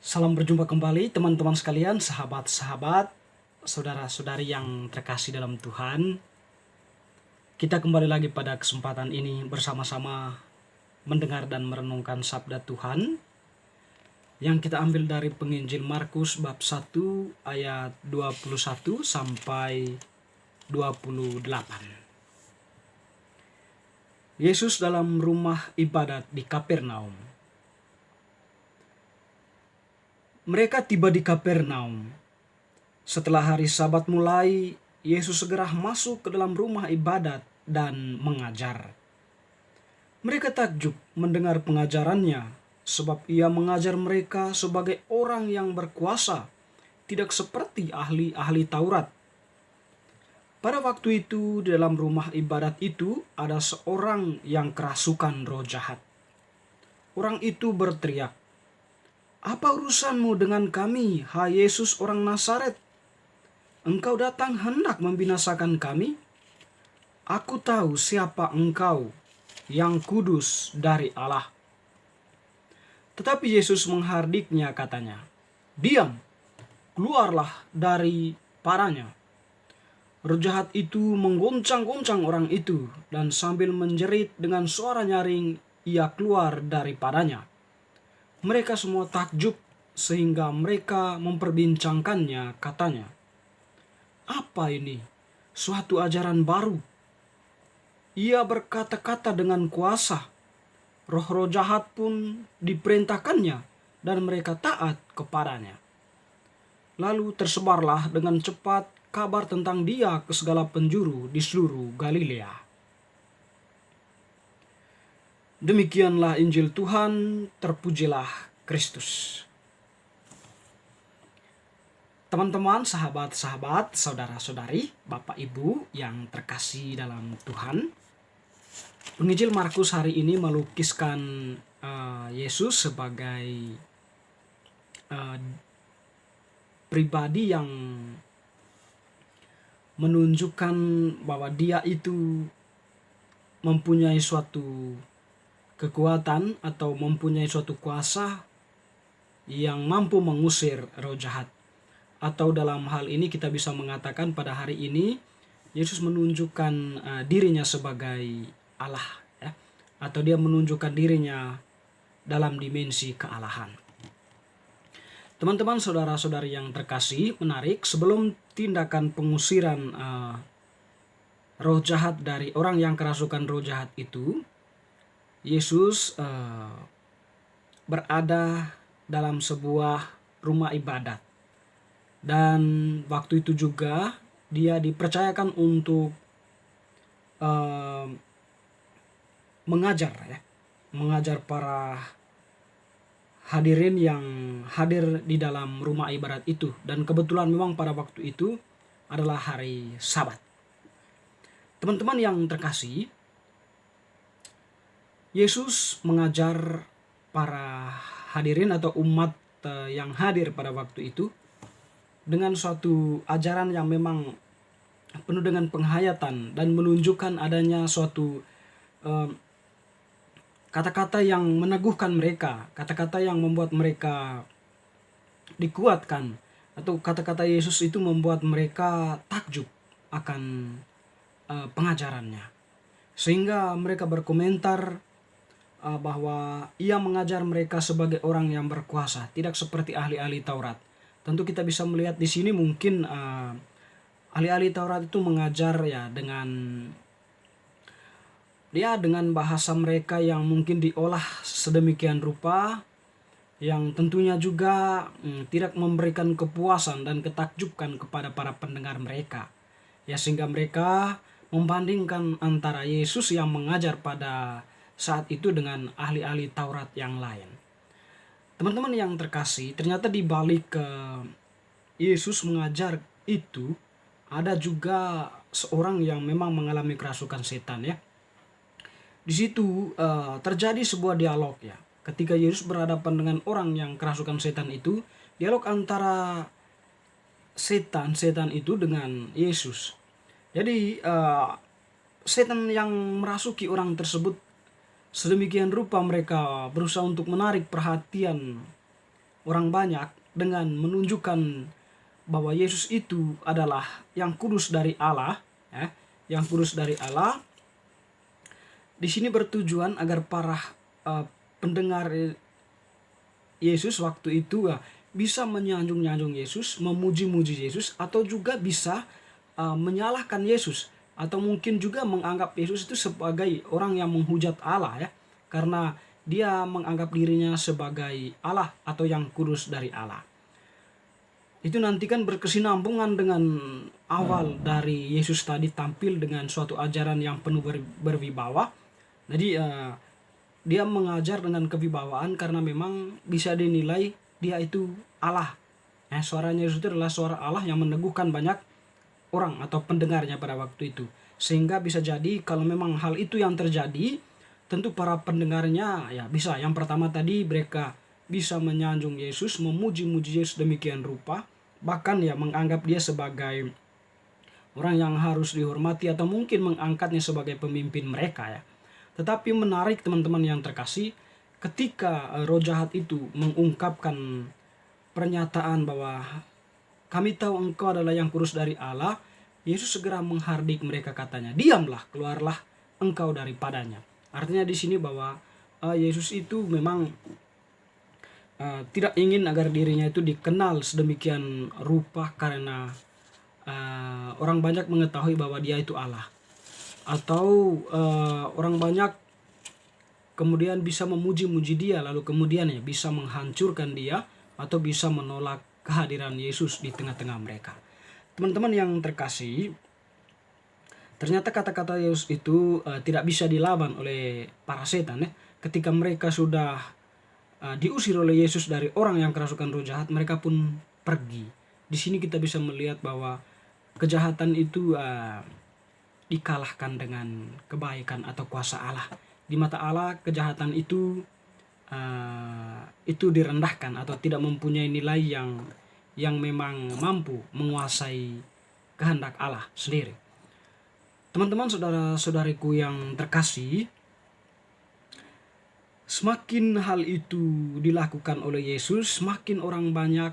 Salam berjumpa kembali teman-teman sekalian, sahabat-sahabat, saudara-saudari yang terkasih dalam Tuhan. Kita kembali lagi pada kesempatan ini bersama-sama mendengar dan merenungkan sabda Tuhan yang kita ambil dari penginjil Markus bab 1 ayat 21 sampai 28. Yesus dalam rumah ibadat di Kapernaum. Mereka tiba di Kapernaum. Setelah hari Sabat mulai, Yesus segera masuk ke dalam rumah ibadat dan mengajar. Mereka takjub mendengar pengajarannya, sebab ia mengajar mereka sebagai orang yang berkuasa, tidak seperti ahli-ahli Taurat. Pada waktu itu, di dalam rumah ibadat itu ada seorang yang kerasukan roh jahat. Orang itu berteriak, "Apa urusanmu dengan kami, hai Yesus orang Nazaret? Engkau datang hendak membinasakan kami? Aku tahu siapa engkau, yang kudus dari Allah." Tetapi Yesus menghardiknya katanya, "Diam, keluarlah dari padanya." Roh jahat itu menggoncang-goncang orang itu, dan sambil menjerit dengan suara nyaring, ia keluar daripadanya. Mereka semua takjub sehingga mereka memperbincangkannya, katanya, "Apa ini? Suatu ajaran baru. Ia berkata-kata dengan kuasa. Roh-roh jahat pun diperintahkannya dan mereka taat kepadanya." Lalu tersebarlah dengan cepat kabar tentang dia ke segala penjuru di seluruh Galilea. Demikianlah Injil Tuhan, terpujilah Kristus. Teman-teman, sahabat-sahabat, saudara-saudari, Bapak Ibu yang terkasih dalam Tuhan, penginjil Markus hari ini melukiskan Yesus sebagai pribadi yang menunjukkan bahwa dia itu mempunyai suatu kekuatan atau mempunyai suatu kuasa yang mampu mengusir roh jahat. Atau dalam hal ini kita bisa mengatakan pada hari ini Yesus menunjukkan dirinya sebagai Allah, ya, atau dia menunjukkan dirinya dalam dimensi kealahan. Teman-teman, saudara-saudari yang terkasih, menarik, sebelum tindakan pengusiran roh jahat dari orang yang kerasukan roh jahat itu, Yesus berada dalam sebuah rumah ibadat. Dan waktu itu juga dia dipercayakan untuk mengajar para hadirin yang hadir di dalam rumah ibadat itu. Dan kebetulan memang pada waktu itu adalah hari Sabat. Teman-teman yang terkasih, Yesus mengajar para hadirin atau umat yang hadir pada waktu itu dengan suatu ajaran yang memang penuh dengan penghayatan dan menunjukkan adanya suatu kata-kata yang meneguhkan mereka, kata-kata yang membuat mereka dikuatkan, atau kata-kata Yesus itu membuat mereka takjub akan pengajarannya. Sehingga mereka berkomentar bahwa ia mengajar mereka sebagai orang yang berkuasa, tidak seperti ahli-ahli Taurat. Tentu kita bisa melihat di sini mungkin ahli-ahli Taurat itu mengajar ya dengan bahasa mereka yang mungkin diolah sedemikian rupa, yang tentunya juga tidak memberikan kepuasan dan ketakjuban kepada para pendengar mereka. Ya, sehingga mereka membandingkan antara Yesus yang mengajar pada saat itu dengan ahli-ahli Taurat yang lain. Teman-teman yang terkasih, ternyata di balik Yesus mengajar itu ada juga seorang yang memang mengalami kerasukan setan, ya. Di situ terjadi sebuah dialog, ya. Ketika Yesus berhadapan dengan orang yang kerasukan setan itu, dialog antara setan itu dengan Yesus. Jadi setan yang merasuki orang tersebut sedemikian rupa mereka berusaha untuk menarik perhatian orang banyak dengan menunjukkan bahwa Yesus itu adalah yang kudus dari Allah, ya, yang kudus dari Allah. Di sini bertujuan agar para pendengar Yesus waktu itu bisa menyanjung-nyanjung Yesus, memuji-muji Yesus, atau juga bisa menyalahkan Yesus, atau mungkin juga menganggap Yesus itu sebagai orang yang menghujat Allah, ya, karena dia menganggap dirinya sebagai Allah atau yang kudus dari Allah. Itu nanti kan berkesinambungan dengan awal dari Yesus tadi tampil dengan suatu ajaran yang penuh berwibawa. Jadi dia mengajar dengan kewibawaan karena memang bisa dinilai dia itu Allah. Suaranya Yesus itu adalah suara Allah yang meneguhkan banyak orang atau pendengarnya pada waktu itu. Sehingga bisa jadi kalau memang hal itu yang terjadi, tentu para pendengarnya ya bisa. Yang pertama tadi mereka bisa menyanjung Yesus, memuji-muji Yesus demikian rupa, bahkan ya menganggap dia sebagai orang yang harus dihormati atau mungkin mengangkatnya sebagai pemimpin mereka, ya. Tetapi menarik teman-teman yang terkasih, ketika roh jahat itu mengungkapkan pernyataan bahwa kami tahu engkau adalah yang kudus dari Allah, Yesus segera menghardik mereka, katanya, diamlah, keluarlah engkau daripadanya. Artinya di sini bahwa Yesus itu memang tidak ingin agar dirinya itu dikenal sedemikian rupa karena orang banyak mengetahui bahwa dia itu Allah. Atau orang banyak kemudian bisa memuji-muji dia, lalu kemudian ya bisa menghancurkan dia atau bisa menolak kehadiran Yesus di tengah-tengah mereka. Teman-teman yang terkasih, ternyata kata-kata Yesus itu tidak bisa dilawan oleh para setan, ya. Ketika mereka sudah diusir oleh Yesus dari orang yang kerasukan roh jahat, mereka pun pergi. Di sini kita bisa melihat bahwa kejahatan itu dikalahkan dengan kebaikan atau kuasa Allah. Di mata Allah kejahatan itu direndahkan atau tidak mempunyai nilai yang memang mampu menguasai kehendak Allah sendiri. Teman-teman, saudara-saudariku yang terkasih, semakin hal itu dilakukan oleh Yesus, semakin orang banyak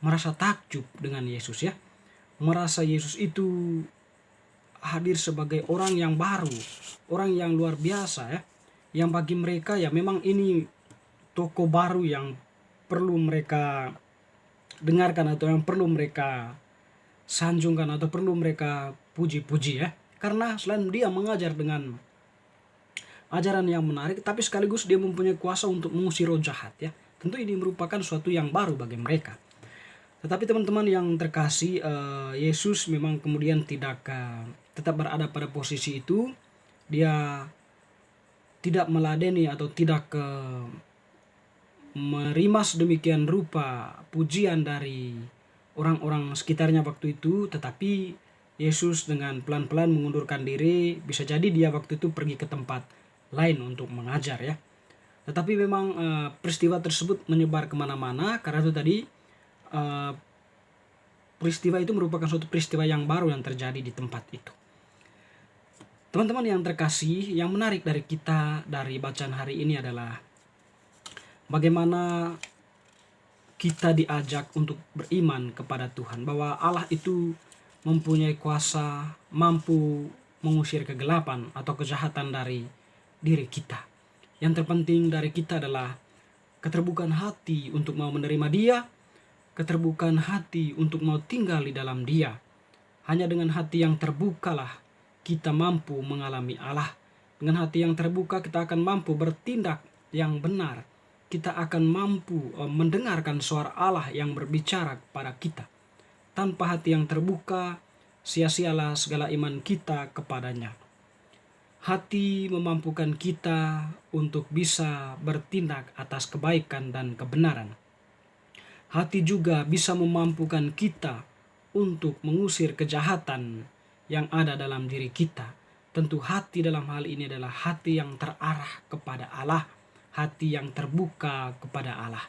merasa takjub dengan Yesus, ya. Merasa Yesus itu hadir sebagai orang yang baru, orang yang luar biasa, ya. Yang bagi mereka ya memang ini tokoh baru yang perlu mereka dengarkan atau yang perlu mereka sanjungkan atau perlu mereka puji-puji, ya. Karena selain dia mengajar dengan ajaran yang menarik, tapi sekaligus dia mempunyai kuasa untuk mengusir roh jahat, ya. Tentu ini merupakan suatu yang baru bagi mereka. Tetapi teman-teman yang terkasih, Yesus memang kemudian tidak tetap berada pada posisi itu. Dia tidak meladeni atau tidak menerima sedemikian rupa pujian dari orang-orang sekitarnya waktu itu. Tetapi Yesus dengan pelan-pelan mengundurkan diri. Bisa jadi dia waktu itu pergi ke tempat lain untuk mengajar, ya. Tetapi memang peristiwa tersebut menyebar kemana-mana karena itu tadi peristiwa itu merupakan suatu peristiwa yang baru yang terjadi di tempat itu. Teman-teman yang terkasih, yang menarik dari kita dari bacaan hari ini adalah bagaimana kita diajak untuk beriman kepada Tuhan, bahwa Allah itu mempunyai kuasa mampu mengusir kegelapan atau kejahatan dari diri kita. Yang terpenting dari kita adalah keterbukaan hati untuk mau menerima Dia, keterbukaan hati untuk mau tinggal di dalam Dia. Hanya dengan hati yang terbukalah kita mampu mengalami Allah. Dengan hati yang terbuka kita akan mampu bertindak yang benar. Kita akan mampu mendengarkan suara Allah yang berbicara kepada kita. Tanpa hati yang terbuka, sia-sialah segala iman kita kepadanya. Hati memampukan kita untuk bisa bertindak atas kebaikan dan kebenaran. Hati juga bisa memampukan kita untuk mengusir kejahatan yang ada dalam diri kita. Tentu hati dalam hal ini adalah hati yang terarah kepada Allah, hati yang terbuka kepada Allah.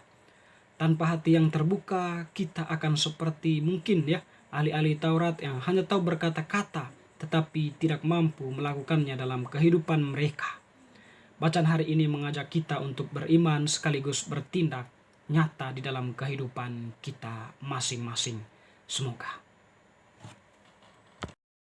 Tanpa hati yang terbuka, kita akan seperti mungkin, ya, ahli-ahli Taurat yang hanya tahu berkata-kata, tetapi tidak mampu melakukannya dalam kehidupan mereka. Bacaan hari ini mengajak kita untuk beriman sekaligus bertindak nyata di dalam kehidupan kita masing-masing. Semoga